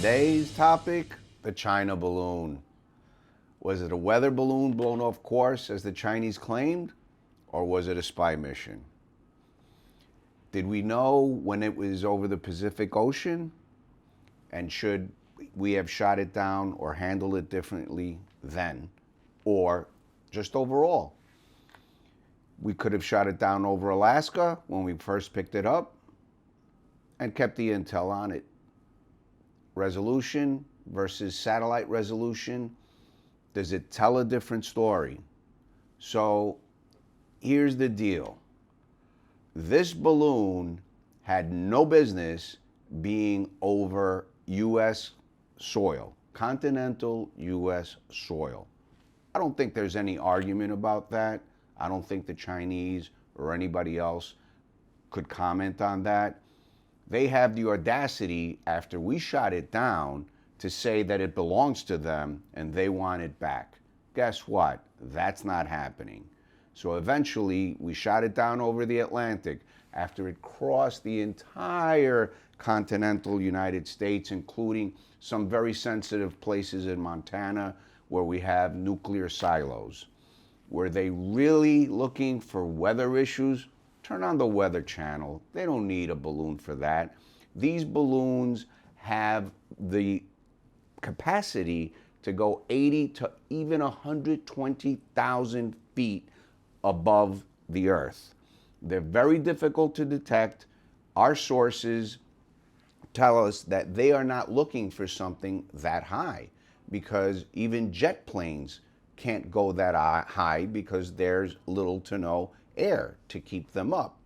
Today's topic, the China balloon. Was it a weather balloon blown off course as the Chinese claimed, or was it a spy mission? Did we know when it was over the Pacific Ocean? And should we have shot it down or handled it differently then, or just overall? We could have shot it down over Alaska when we first picked it up and kept the intel on it. Resolution versus satellite resolution, does it tell a different story? So here's the deal. This balloon had no business being over U.S. soil, continental U.S. soil. I don't think there's any argument about that. I don't think the Chinese or anybody else could comment on that. They have the audacity, after we shot it down, to say that it belongs to them and they want it back. Guess what? That's not happening. So eventually, we shot it down over the Atlantic after it crossed the entire continental United States, including some very sensitive places in Montana where we have nuclear silos. Were they really looking for weather issues? Turn on the Weather Channel. They don't need a balloon for that. These balloons have the capacity to go 80 to even 120,000 feet above the Earth. They're very difficult to detect. Our sources tell us that they are not looking for something that high, because even jet planes can't go that high because there's little to no air to keep them up.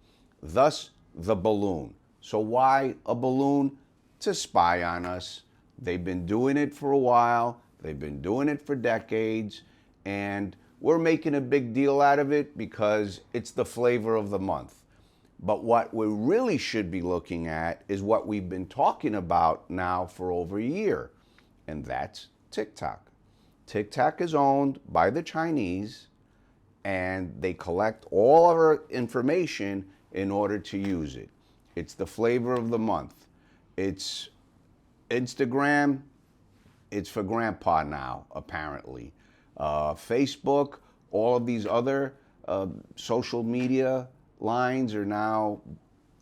Thus, the balloon. So why a balloon? To spy on us. They've been doing it for a while. They've been doing it for decades. And we're making a big deal out of it because it's the flavor of the month. But what we really should be looking at is what we've been talking about now for over a year, and that's TikTok. TikTok is owned by the Chinese, and they collect all of our information in order to use it. It's the flavor of the month. It's Instagram, it's for grandpa now, apparently. Facebook, all of these other social media lines are now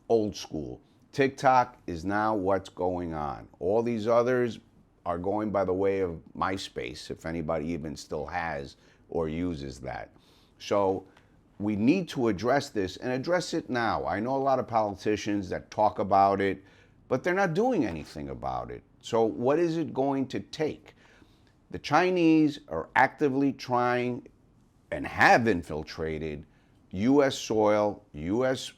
old school. TikTok is now what's going on. All these others are going by the way of MySpace, if anybody even still has or uses that. So we need to address this, and address it now. I know a lot of politicians that talk about it, but they're not doing anything about it. So what is it going to take? The Chinese are actively trying and have infiltrated U.S. soil, U.S.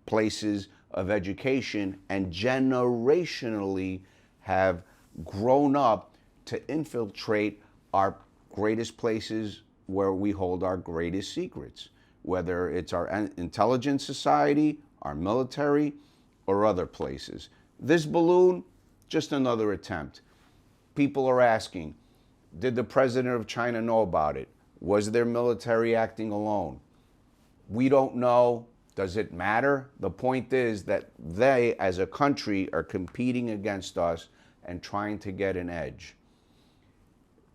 places of education, and generationally have grown up to infiltrate our greatest places where we hold our greatest secrets, whether it's our intelligence society, our military, or other places. This balloon, just another attempt. People are asking, did the president of China know about it? Was their military acting alone? We don't know. Does it matter? The point is that they, as a country, are competing against us and trying to get an edge.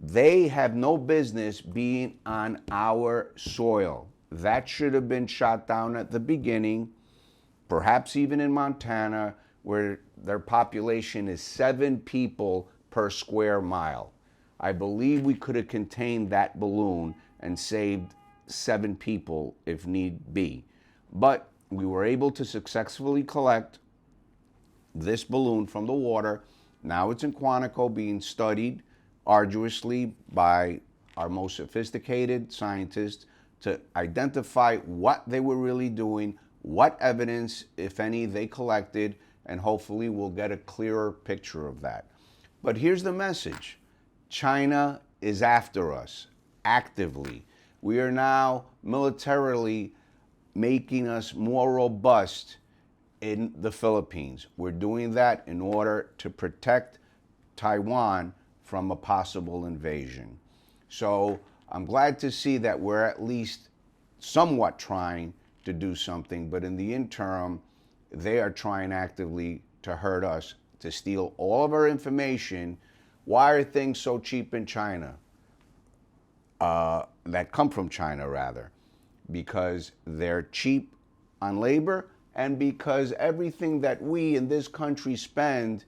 They have no business being on our soil. That should have been shot down at the beginning, perhaps even in Montana, where their population is 7 people per square mile. I believe we could have contained that balloon and saved 7 people if need be. But we were able to successfully collect this balloon from the water. Now it's in Quantico, being studied arduously by our most sophisticated scientists to identify what they were really doing, what evidence, if any, they collected, and hopefully we'll get a clearer picture of that. But here's the message. China is after us actively. We are now militarily making us more robust in the Philippines. We're doing that in order to protect Taiwan from a possible invasion. So I'm glad to see that we're at least somewhat trying to do something, but in the interim, they are trying actively to hurt us to steal all of our information. Why are things so cheap in China? That come from China, rather. Because they're cheap on labor, and because everything that we in this country spend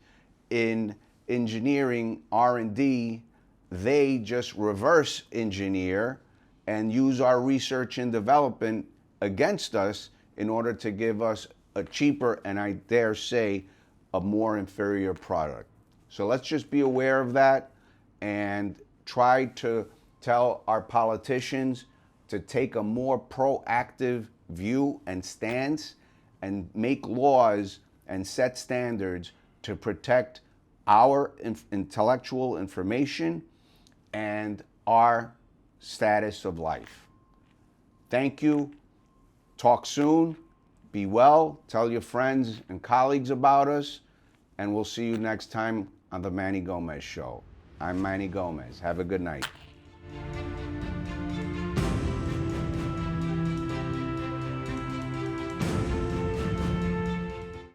in engineering, R&D, they just reverse engineer and use our research and development against us in order to give us a cheaper, and I dare say, a more inferior product. So let's just be aware of that and try to tell our politicians to take a more proactive view and stance and make laws and set standards to protect our intellectual information and our status of life. Thank you. Talk soon. Be well. Tell your friends and colleagues about us. And we'll see you next time on The Manny Gomez Show. I'm Manny Gomez. Have a good night.